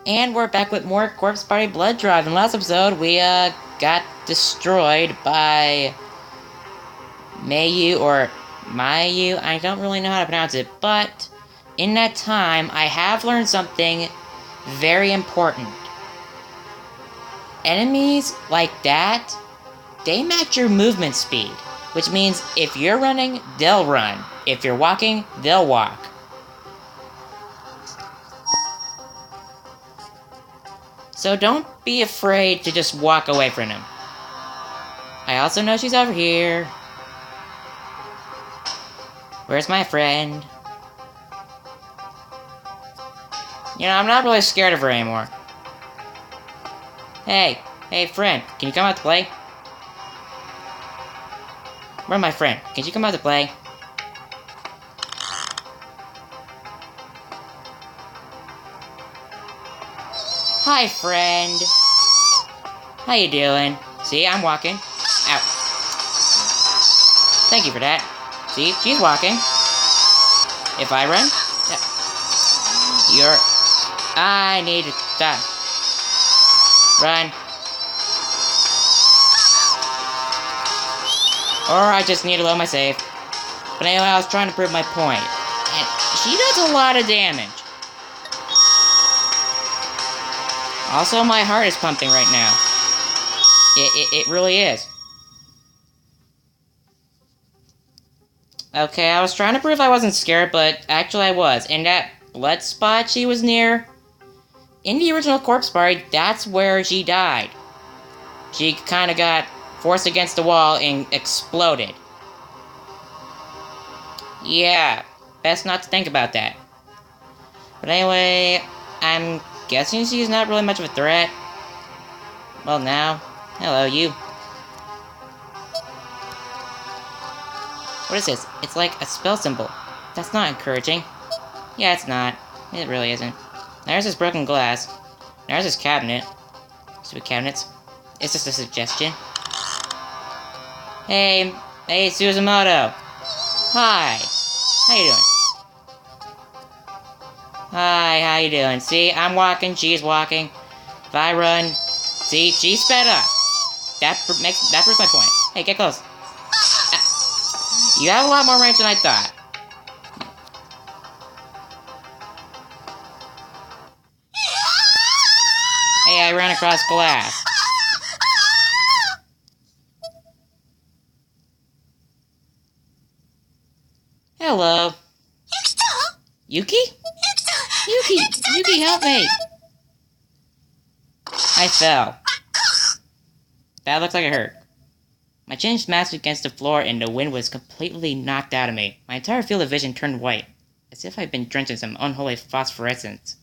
And we're back with more Corpse Party Blood Drive. In the last episode, we got destroyed by Mayu, or Mayu, I don't really know how to pronounce it, but in that time, I have learned something very important. Enemies like that, they match your movement speed, which means if you're running, they'll run. If you're walking, they'll walk. So don't be afraid to just walk away from him. I also know she's over here. Where's my friend? You know, I'm not really scared of her anymore. Hey friend, can you come out to play? Where's my friend? Can you come out to play? Hi, friend. How you doing? See, I'm walking. Ow. Thank you for that. See, she's walking. If I run... I need to stop. Run. Or I just need to load my save. But anyway, I was trying to prove my point. And she does a lot of damage. Also, my heart is pumping right now. It really is. Okay, I was trying to prove I wasn't scared, but actually I was. And that blood spot she was near, in the original Corpse Party, that's where she died. She kind of got forced against the wall and exploded. Yeah, best not to think about that. But anyway, I'm guessing she's not really much of a threat. Well, now, hello, you. What is this? It's like a spell symbol. That's not encouraging. Yeah, it's not. It really isn't. There's this broken glass. There's this cabinet. Stupid cabinets. It's just a suggestion. Hey, Suzumoto. Hi. How you doing? Hi, how you doing? See, I'm walking, she's walking. If I run, see, she sped up. That proves my point. Hey, get close. You have a lot more range than I thought. Hey, I ran across glass. Hello. Yuki? Yuki, help me! I fell. That looks like it hurt. My chin smashed against the floor and the wind was completely knocked out of me. My entire field of vision turned white, as if I'd been drenched in some unholy phosphorescence.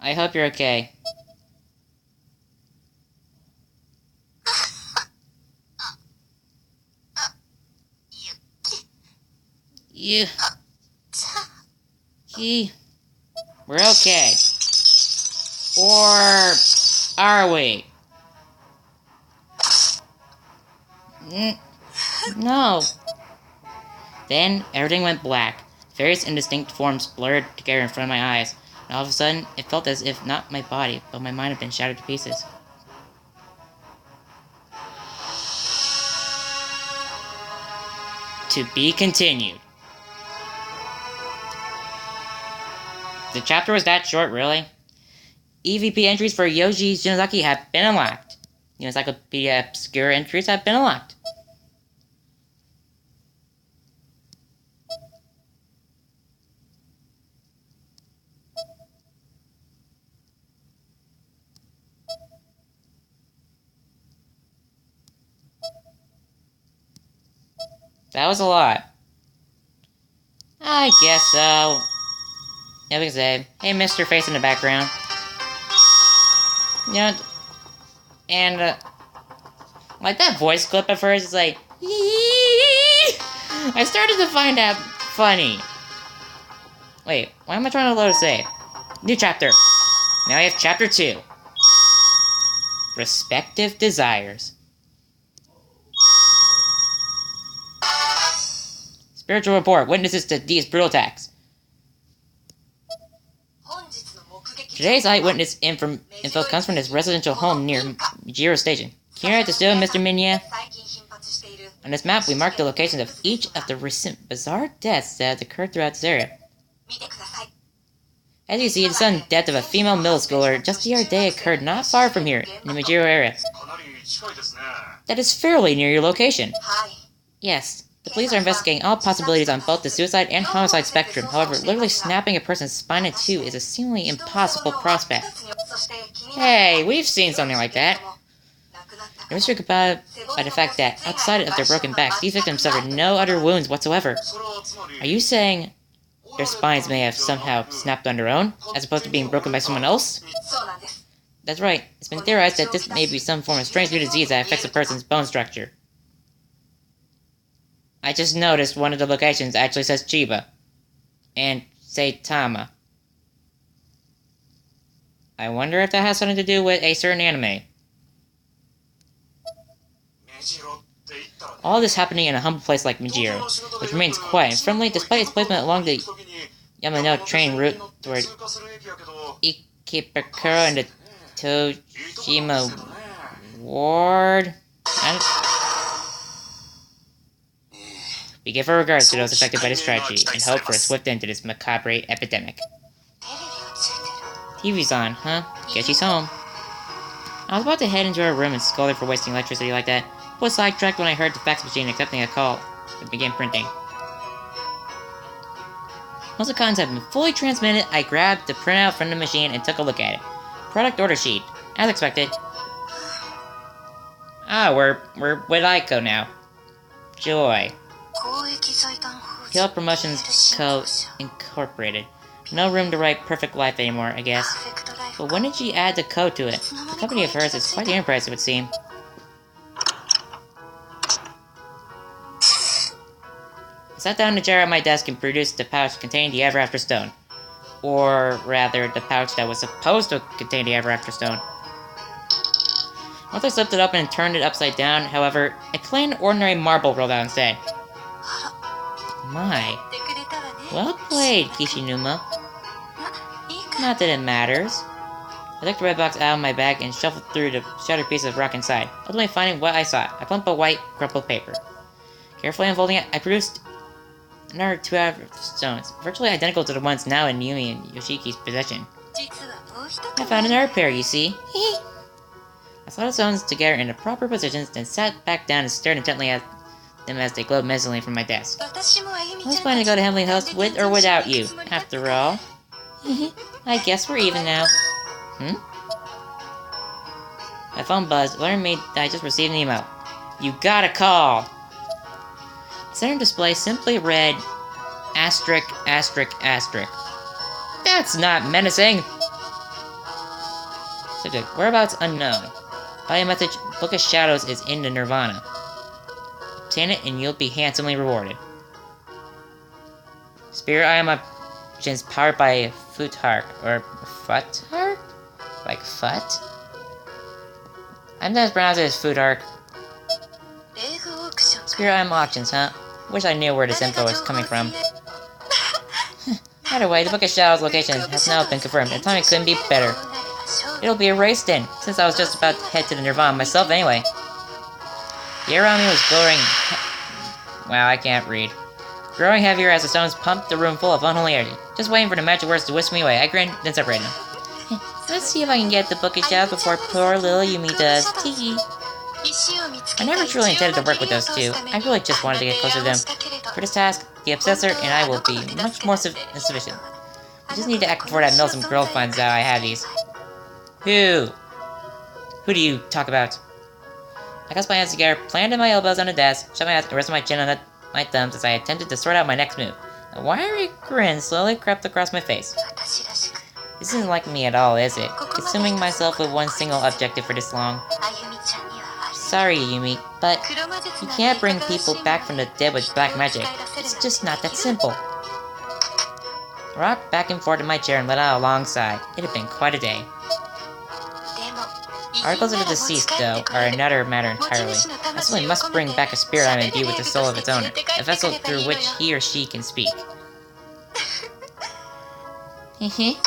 I hope you're okay. We're okay. Or are we? No. Then everything went black. Various indistinct forms blurred together in front of my eyes, and all of a sudden it felt as if not my body, but my mind had been shattered to pieces. To be continued. The chapter was that short, really? EVP entries for Yoji Shinozaki have been unlocked. The Encyclopedia Obscure entries have been unlocked. That was a lot. I guess so. Yeah, we can say, hey, Mr. Face in the background. You know, and, like that voice clip of hers is like, I started to find that funny. Wait, why am I trying to load a save? New chapter. Now we have chapter 2. Respective Desires. Spiritual report. Witnesses to these brutal attacks. Today's eyewitness info comes from his residential home near Mijiro Station. Can you write this down, Mr. Minya? On this map, we mark the locations of each of the recent bizarre deaths that have occurred throughout this area. As you see, the sudden death of a female middle schooler just the other day occurred not far from here, in the Mijiro area. That is fairly near your location. Yes. The police are investigating all possibilities on both the suicide and homicide spectrum. However, literally snapping a person's spine in two is a seemingly impossible prospect. Hey, we've seen something like that. The mystery about by the fact that, outside of their broken backs, these victims suffered no other wounds whatsoever. Are you saying their spines may have somehow snapped on their own, as opposed to being broken by someone else? That's right. It's been theorized that this may be some form of strange new disease that affects a person's bone structure. I just noticed one of the locations actually says Chiba. And Saitama. I wonder if that has something to do with a certain anime. All this happening in a humble place like Mijiro, which remains quiet and friendly despite its placement along the Yamano train route toward Ikebukuro and the Toshima Ward. We give our regards to those affected by this tragedy and hope for a swift end to this macabre epidemic. TV's on, huh? Guess she's home. I was about to head into her room and scold her for wasting electricity like that. I was sidetracked when I heard the fax machine accepting a call and began printing. Once the contents had been fully transmitted, I grabbed the printout from the machine and took a look at it. Product order sheet. As expected. Ah, we're with Aiko now. Joy. Hill Promotions Co. Incorporated. No room to write Perfect Life anymore, I guess. But when did she add the code to it? The company of hers is quite the enterprise, it would seem. I sat down in a chair at my desk and produced the pouch containing the Ever After Stone. Or, rather, the pouch that was supposed to contain the Ever After Stone. Once I slipped it open and turned it upside down, however, a plain, ordinary marble rolled out instead. My. Well played, Kishinuma. Not that it matters. I took the red box out of my bag and shuffled through the shattered pieces of rock inside, ultimately finding what I sought, a clump of white, crumpled paper. Carefully unfolding it, I produced another 2 stones, virtually identical to the ones now in Yumi and Yoshiki's possession. I found another pair, you see. I slid the stones together in the proper positions, then sat back down and stared intently at them as they glowed menacingly from my desk. I was planning to go to Heavenly Host with or without you, after all. I guess we're even now. My phone buzzed, alerting me that I just received an email. You got a call! The center display simply read, asterisk, asterisk, asterisk. That's not menacing! Subject, whereabouts unknown. By a message, Book of Shadows is in the Nirvana. Obtain it and you'll be handsomely rewarded. Spirit Eye Options powered by Futhark, or Futhark? Like Fut? I'm just pronouncing it as Futhark. Spirit Eye Auctions, huh? Wish I knew where this info was coming from. Either way, the Book of Shadows location has now been confirmed, and timing couldn't be better. It'll be erased in, since I was just about to head to the Nirvana myself anyway. The air around me was glowing. Wow, I can't read. Growing heavier as the stones pumped the room full of unholy energy. Just waiting for the magic words to whisk me away. I grinned, then separated them. Let's see if I can get the Book of Shadows before poor little Yumi does. Teehee. I never truly intended to work with those two. I really just wanted to get closer to them. For this task, the Obsessor and I will be much more insufficient. We just need to act before that Milsom girl finds out I have these. Who? Who do you talk about? I clasped my hands together, planted my elbows on the desk, shut my eyes, and rested my chin on my thumbs as I attempted to sort out my next move. A wiry grin slowly crept across my face. This isn't like me at all, is it? Consuming myself with one single objective for this long. Sorry, Yumi, but you can't bring people back from the dead with black magic. It's just not that simple. I rocked back and forth in my chair and let out a long sigh. It had been quite a day. Articles of the deceased, though, are another matter entirely. I simply must bring back a spirit I may be with the soul of its owner, a vessel through which he or she can speak. I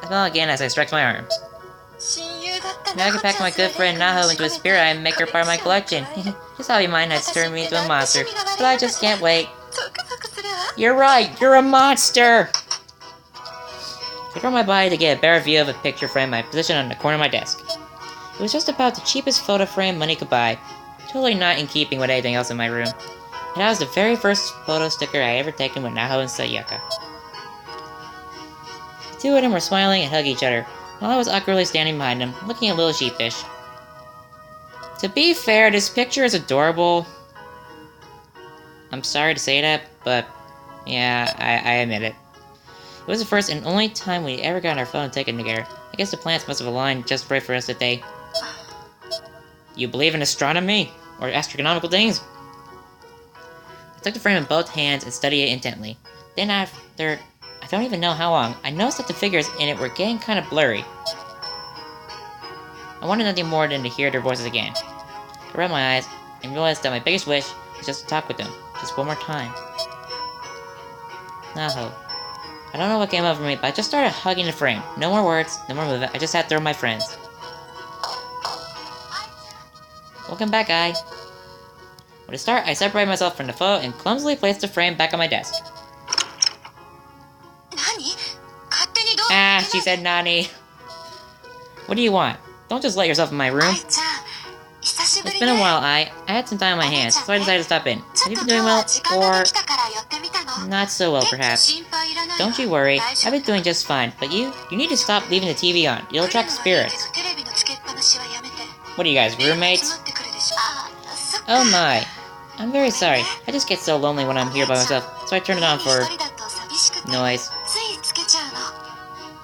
smile again as I stretch my arms. Now I can pack my good friend Naho into a spirit and make her part of my collection. This hobby of mine has turned me into a monster, but I just can't wait. You're right, you're a monster! I turned my body to get a better view of a picture frame I positioned on the corner of my desk. It was just about the cheapest photo frame money could buy, totally not in keeping with anything else in my room. And that was the very first photo sticker I ever taken with Naho and Sayaka. The two of them were smiling and hugging each other, while I was awkwardly standing behind them, looking a little sheepish. To be fair, this picture is adorable. I'm sorry to say that, but yeah, I admit it. It was the first and only time we ever got our phone taken together. I guess the planets must have aligned just right for us that day. You believe in astronomy? Or astronomical things? I took the frame in both hands and studied it intently. Then after, I don't even know how long, I noticed that the figures in it were getting kind of blurry. I wanted nothing more than to hear their voices again. I rubbed my eyes and realized that my biggest wish was just to talk with them, just one more time. Naho. I don't know what came over me, but I just started hugging the frame. No more words, no more movement, I just sat there with my friends. Welcome back, Ai. With a start, I separated myself from the photo and clumsily placed the frame back on my desk. Ah, she said Nani. What do you want? Don't just let yourself in my room. It's been a while, I had some time on my hands, so I decided to stop in. Have you been doing well? Or not so well, perhaps? Don't you worry, I've been doing just fine, but you need to stop leaving the TV on. You'll attract spirits. What are you guys, roommates? Oh my. I'm very sorry. I just get so lonely when I'm here by myself, so I turn it on for noise.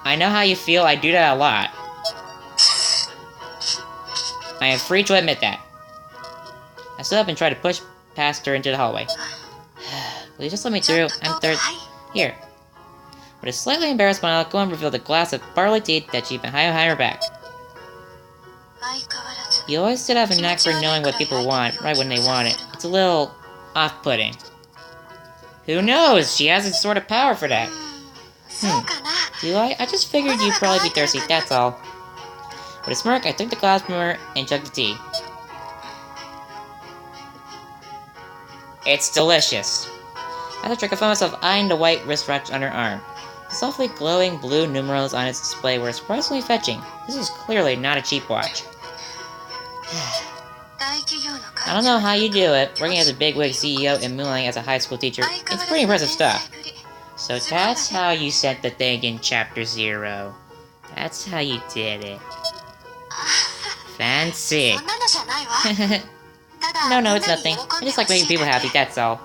I know how you feel, I do that a lot. I am free to admit that. I stood up and tried to push past her into the hallway. Will you just let me through? I'm thirsty. Here. With a slightly embarrassed smile, Gohan revealed a glass of barley tea that she'd been hiding behind her back. You always did have a knack for knowing what people want, right when they want it. It's a little off-putting. Who knows? She has a sort of power for that. Do I? I just figured you'd probably be thirsty, that's all. With a smirk, I took the glass from her and chugged the tea. It's delicious. As I drank, I found myself eyeing the white wristwatch on her arm. The softly glowing blue numerals on its display were surprisingly fetching. This was clearly not a cheap watch. I don't know how you do it, working as a bigwig CEO and moonlighting as a high school teacher. It's pretty impressive stuff. So that's how you sent the thing in Chapter 0. That's how you did it. Fancy. No, it's nothing. I just like making people happy, that's all.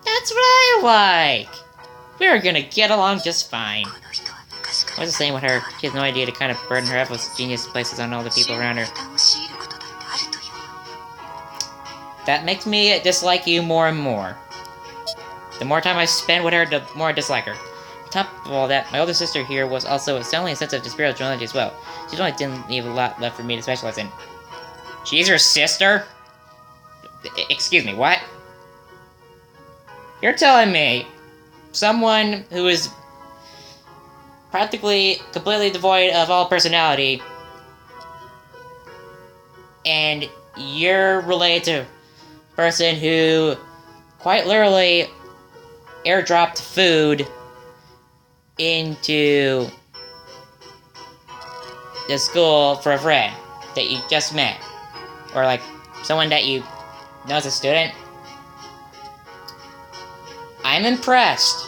That's what I like! We're gonna get along just fine. I was the same with her. She has no idea the kind of burden her effortless genius places on all the people around her. That makes me dislike you more and more. The more time I spend with her, the more I dislike her. On top of all that, my older sister here was also astoundingly sensitive to spirituality as well. She only didn't leave a lot left for me to specialize in. She's your sister? Excuse me, what? You're telling me someone who is practically completely devoid of all personality and you're related to a person who quite literally airdropped food into the school for a friend that you just met, or like someone that you know as a student? I'm impressed.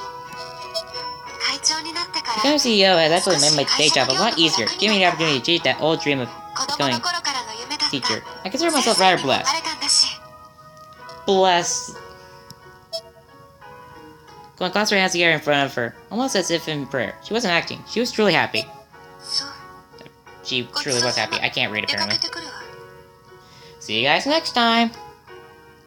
Becoming CEO has actually made my day job a lot easier, giving me the opportunity to achieve that old dream of becoming a teacher. I consider myself rather blessed. Blessed. Gohan clasped her hands together in front of her, almost as if in prayer. She wasn't acting. She was truly happy. She truly was happy. I can't read, apparently. See you guys next time!